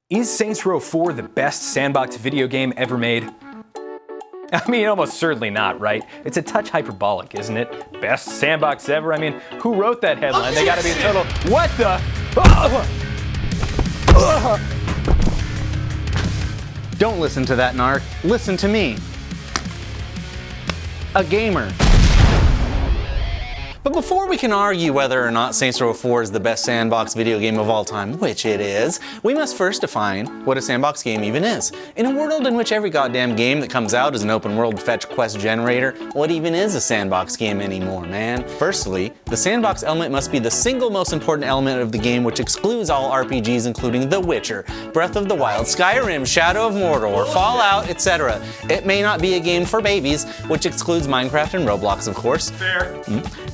Is Saints Row 4 the best sandbox video game ever made? I mean, almost certainly not, right? It's a touch hyperbolic, isn't it? Best sandbox ever? I mean, who wrote that headline? They gotta be a total... What the... Don't listen to that narc. Listen to me. A gamer. But before we can argue whether or not Saints Row 4 is the best sandbox video game of all time, which it is, we must first define what a sandbox game even is. In a world in which every goddamn game that comes out is an open world fetch quest generator, what even is a sandbox game anymore, man? Firstly, the sandbox element must be the single most important element of the game, which excludes all RPGs including The Witcher, Breath of the Wild, Skyrim, Shadow of Mordor, Fallout, etc. It may not be a game for babies, which excludes Minecraft and Roblox, of course. Fair.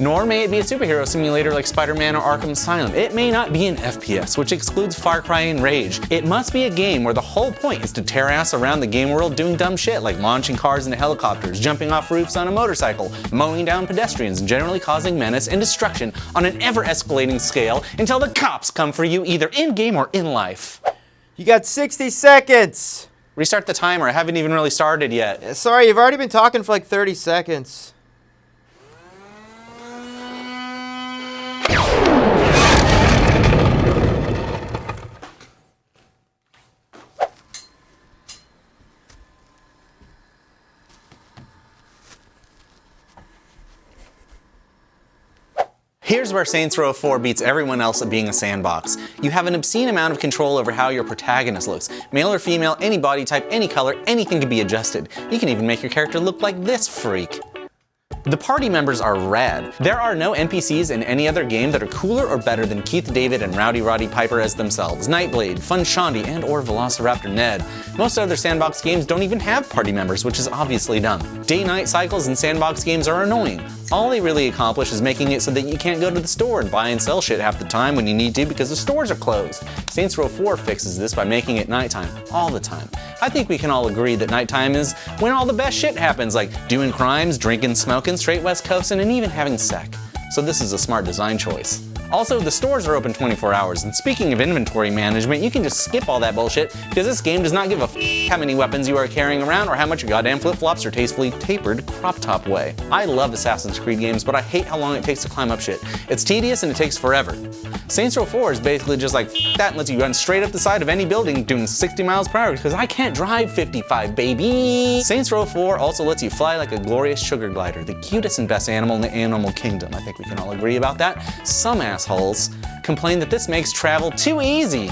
Nor may it be a superhero simulator like Spider-Man or Arkham Asylum. It may not be an FPS, which excludes Far Cry and Rage. It must be a game where the whole point is to tear ass around the game world doing dumb shit like launching cars into helicopters, jumping off roofs on a motorcycle, mowing down pedestrians, and generally causing menace and destruction on an ever-escalating scale until the cops come for you either in-game or in life. You got 60 seconds! Restart the timer, I haven't even really started yet. Sorry, you've already been talking for like 30 seconds. Here's where Saints Row 4 beats everyone else at being a sandbox. You have an obscene amount of control over how your protagonist looks. Male or female, any body type, any color, anything can be adjusted. You can even make your character look like this freak. The party members are rad. There are no NPCs in any other game that are cooler or better than Keith David and Rowdy Roddy Piper as themselves, Nightblade, Fun Shandy, and or Velociraptor Ned. Most other sandbox games don't even have party members, which is obviously dumb. Day-night cycles in sandbox games are annoying. All they really accomplish is making it so that you can't go to the store and buy and sell shit half the time when you need to because the stores are closed. Saints Row 4 fixes this by making it nighttime, all the time. I think we can all agree that nighttime is when all the best shit happens, like doing crimes, drinking, smoking, straight West Coastin', and even having sex. So this is a smart design choice. Also, the stores are open 24 hours, and speaking of inventory management, you can just skip all that bullshit because this game does not give a f how many weapons you are carrying around or how much your goddamn flip-flops are tastefully tapered crop top way. I love Assassin's Creed games, but I hate how long it takes to climb up shit. It's tedious and it takes forever. Saints Row 4 is basically just like that and lets you run straight up the side of any building doing 60 miles per hour because I can't drive 55, baby. Saints Row 4 also lets you fly like a glorious sugar glider, the cutest and best animal in the animal kingdom. I think we can all agree about that. Some assholes complain that this makes travel too easy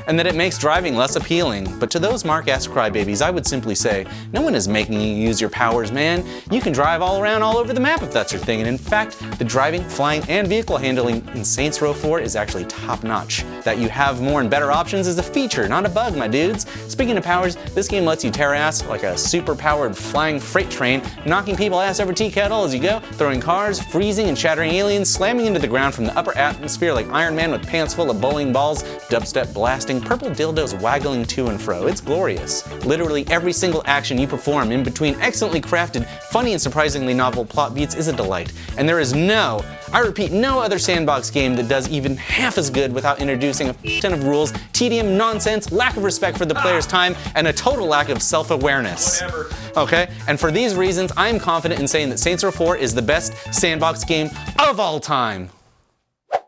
and that it makes driving less appealing. But to those Mark-ass crybabies, I would simply say, no one is making you use your powers, man. You can drive all around all over the map if that's your thing. And in fact, the driving, flying, and vehicle handling in Saints Row 4 is actually top-notch. That you have more and better options is a feature, not a bug, my dudes. Speaking of powers, this game lets you tear ass like a super-powered flying freight train, knocking people ass over tea kettle as you go, throwing cars, freezing and shattering aliens, slamming into the ground from the upper atmosphere like Iron Man with pants full of bowling balls, dubstep blasting, purple dildos waggling to and fro. It's glorious. Literally every single action you perform in between excellently crafted, funny and surprisingly novel plot beats is a delight. And there is no, I repeat, no other sandbox game that does even half as good without introducing a ton of rules, tedium, nonsense, lack of respect for the player's time, and a total lack of self-awareness. Whatever. Okay? And for these reasons, I am confident in saying that Saints Row 4 is the best sandbox game of all time.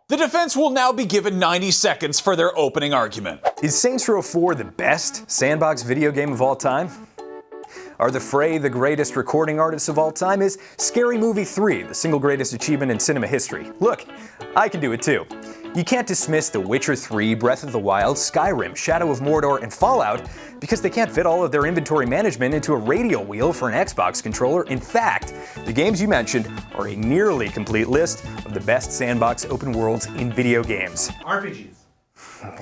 The defense will now be given 90 seconds for their opening argument. Is Saints Row 4 the best sandbox video game of all time? Are the Fray the greatest recording artists of all time? Is Scary Movie 3 the single greatest achievement in cinema history? Look, I can do it too. You can't dismiss The Witcher 3, Breath of the Wild, Skyrim, Shadow of Mordor, and Fallout because they can't fit all of their inventory management into a radial wheel for an Xbox controller. In fact, the games you mentioned are a nearly complete list of the best sandbox open worlds in video games. RPGs.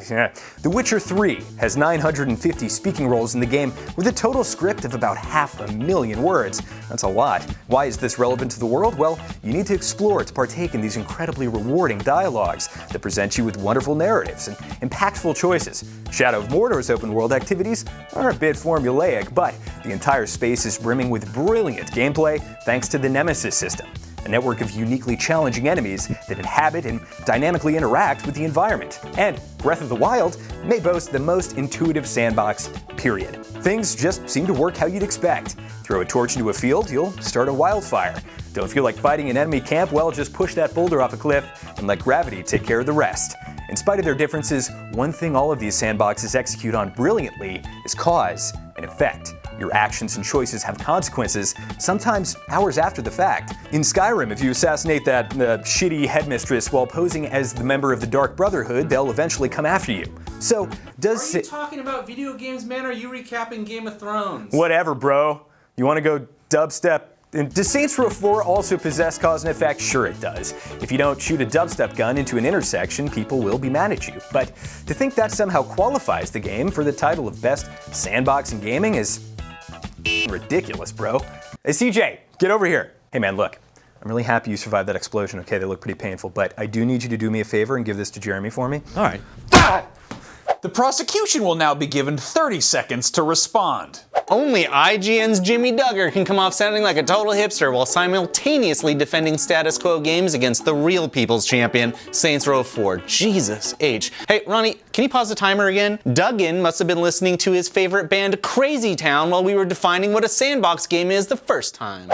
Yeah. The Witcher 3 has 950 speaking roles in the game with a total script of about 500,000 words. That's a lot. Why is this relevant to the world? Well, you need to explore to partake in these incredibly rewarding dialogues that present you with wonderful narratives and impactful choices. Shadow of Mordor's open world activities are a bit formulaic, but the entire space is brimming with brilliant gameplay thanks to the Nemesis system. a network of uniquely challenging enemies that inhabit and dynamically interact with the environment. And Breath of the Wild may boast the most intuitive sandbox, period. Things just seem to work how you'd expect. Throw a torch into a field, you'll start a wildfire. Don't feel like fighting an enemy camp? Well, just push that boulder off a cliff and let gravity take care of the rest. In spite of their differences, one thing all of these sandboxes execute on brilliantly is cause and effect. Your actions and choices have consequences, sometimes hours after the fact. In Skyrim, if you assassinate that shitty headmistress while posing as the member of the Dark Brotherhood, they'll eventually come after you. So, Are you talking about video games, man, or are you recapping Game of Thrones? Whatever, bro. You want to go dubstep? Does Saints Row 4 also possess cause and effect? Sure it does. If you don't shoot a dubstep gun into an intersection, people will be mad at you. But to think that somehow qualifies the game for the title of Best Sandbox in Gaming is ridiculous, bro. Hey CJ, get over here. Hey man, look. I'm really happy you survived that explosion, okay? They look pretty painful, but I do need you to do me a favor and give this to Jeremy for me. All right. The prosecution will now be given 30 seconds to respond. Only IGN's Jimmy Duggar can come off sounding like a total hipster while simultaneously defending status quo games against the real people's champion, Saints Row 4. Jesus H. Hey, Ronnie, can you pause the timer again? Duggan must have been listening to his favorite band Crazy Town while we were defining what a sandbox game is the first time.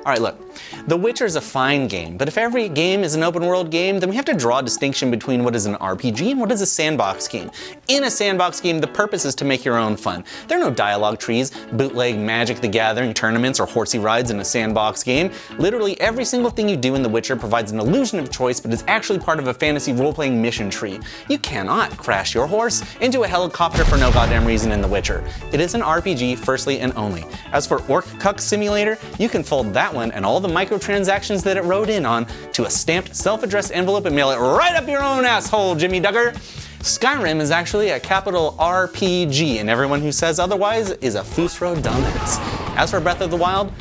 All right, look, The Witcher's a fine game, but if every game is an open world game, then we have to draw a distinction between what is an RPG and what is a sandbox game. In a sandbox game, the purpose is to make your own fun. There are no dialogue trees, bootleg Magic the Gathering tournaments, or horsey rides in a sandbox game. Literally every single thing you do in The Witcher provides an illusion of choice, but is actually part of a fantasy role-playing mission tree. You cannot crash your horse into a helicopter for no goddamn reason in The Witcher. It is an RPG firstly and only. As for Orc Cuck Simulator, you can fold that one and all the microtransactions that it wrote in on to a stamped self-addressed envelope and mail it right up your own asshole, Jimmy Duggar. Skyrim is actually a capital RPG, and everyone who says otherwise is a Fusro dumbass. As for Breath of the Wild,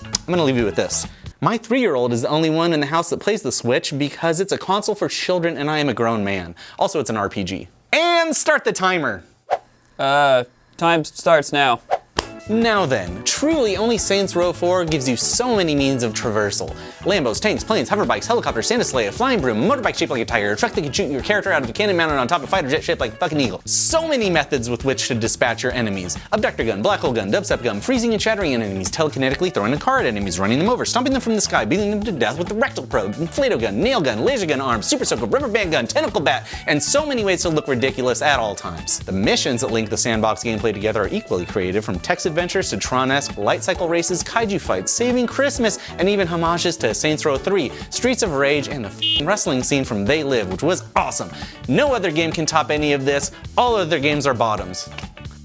I'm gonna leave you with this. My 3-year-old is the only one in the house that plays the Switch because it's a console for children and I am a grown man. Also, it's an RPG. And start the timer. Time starts now. Now then, truly only Saints Row 4 gives you so many means of traversal. Lambos, tanks, planes, hoverbikes, helicopters, Santa sleigh, a flying broom, motorbike shaped like a tire, a truck that can shoot your character out of a cannon mounted on top of a fighter jet shaped like a fucking eagle. So many methods with which to dispatch your enemies. Abductor gun, black hole gun, dubstep gun, freezing and shattering enemies, telekinetically throwing a car at enemies, running them over, stomping them from the sky, beating them to death with the rectal probe, inflato gun, nail gun, laser gun arm, super soaker, rubber band gun, tentacle bat, and so many ways to look ridiculous at all times. The missions that link the sandbox gameplay together are equally creative, from text adventures to Tron-esque light cycle races, kaiju fights, saving Christmas, and even homages to Saints Row 3, Streets of Rage, and the f***ing wrestling scene from They Live, which was awesome. No other game can top any of this. All other games are bottoms.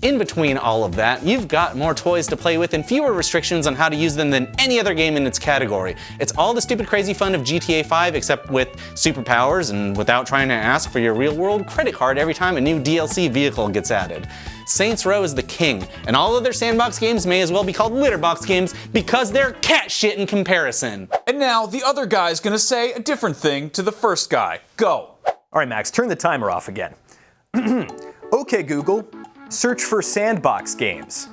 In between all of that, you've got more toys to play with and fewer restrictions on how to use them than any other game in its category. It's all the stupid crazy fun of GTA 5 except with superpowers and without trying to ask for your real-world credit card every time a new DLC vehicle gets added. Saints Row is the king, and all other sandbox games may as well be called litterbox games because they're cat shit in comparison. And now the other guy's gonna say a different thing to the first guy. Go. All right, Max, turn the timer off again. Okay, Google, search for sandbox games.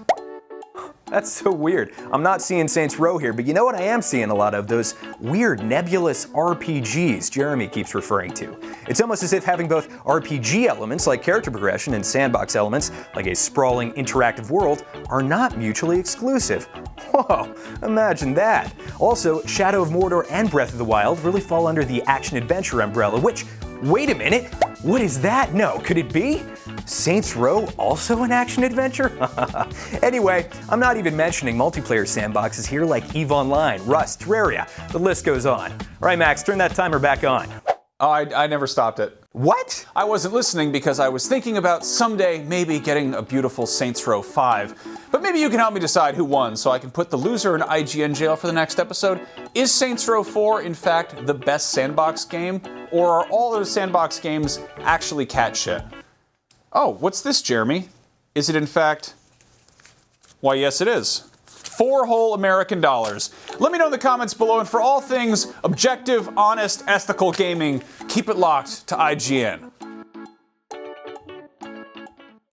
That's so weird. I'm not seeing Saints Row here, but you know what I am seeing a lot of? Those weird nebulous RPGs Jeremy keeps referring to. It's almost as if having both RPG elements like character progression and sandbox elements like a sprawling interactive world are not mutually exclusive. Whoa, imagine that. Also, Shadow of Mordor and Breath of the Wild really fall under the action-adventure umbrella, which, wait a minute, what is that? No, could it be? Saints Row also an action-adventure? Anyway, I'm not even mentioning multiplayer sandboxes here like EVE Online, Rust, Terraria, the list goes on. All right, Max, turn that timer back on. Oh, I never stopped it. What? I wasn't listening because I was thinking about someday maybe getting a beautiful Saints Row 5. But maybe you can help me decide who won so I can put the loser in IGN jail for the next episode. Is Saints Row 4 in fact the best sandbox game? Or are all those sandbox games actually cat shit? Oh, what's this, Jeremy? Is it in fact... Why, yes it is. 4 whole American dollars. Let me know in the comments below, and for all things objective, honest, ethical gaming, keep it locked to IGN.